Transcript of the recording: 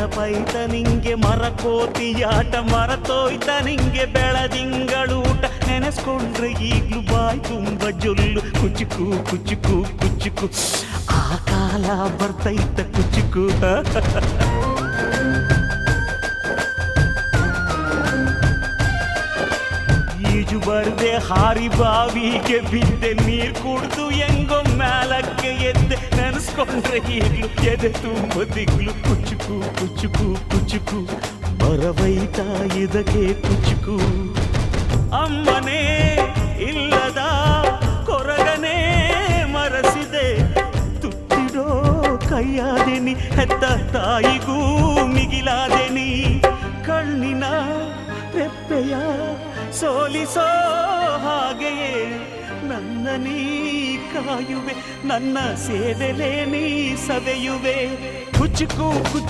ನೆನಪೈತ ನಿಂಗೆ ಮರಕೋತಿಯಾಟ ಮರತೋಯ್ತ ನಿಂಗೆ ಬೆಳದಿಂಗಳೂಟ ನೆನೆಸ್ಕೊಂಡ್ರೆ ಈಗ್ಲೂ ಬಾಯ್ ತುಂಬ ಜೊಲ್ಲು ಕುಚುಕು ಕುಚುಕು ಕುಚುಕು ಆ ಕಾಲ ಬರ್ತೈತ ಕುಚುಕು ಈಜು ಬರ್ದೆ ಹಾರಿ ಬಾವಿಗೆ ಬಿದ್ದೆ ನೀರ್ ಕುಡ್ದು ಹೆಂಗೋ ಮ್ಯಾಲಕ್ಕೆ ಎದ್ದೆ ನೆನೆಸ್ಕೊಂಡ್ರೆ ಈಗ್ಲು ಎದೆ ತುಂಬ ದಿಗ್ಲು ಕುಚುಕು ಕುಚುಕು ಕುಚುಕು ಬರವೈತ ಇದಕ್ಕೆ ಕುಚುಕು ಅಮ್ಮನೇ ಇಲ್ಲದ ಕೊರಗನೇ ಮರಸಿದೆ ತುತ್ತಿಡೋ ಕೈಯಾದೆನಿ ಹೆತ್ತ ತಾಯಿಗೂ ಮಿಗಿಲಾದೆನಿ ಕಣ್ಣಿನ ರೆಪ್ಪೆಯ ಸೋಲಿಸೋ ಹಾಗೆಯೇ ನನ್ನ ನೀ ಕಾಯುವೆ ನನ್ನ ಸೇವೆಲೇ ನೀ ಸವೆಯುವೆ ಕುಚುಕು ಕುಚುಕು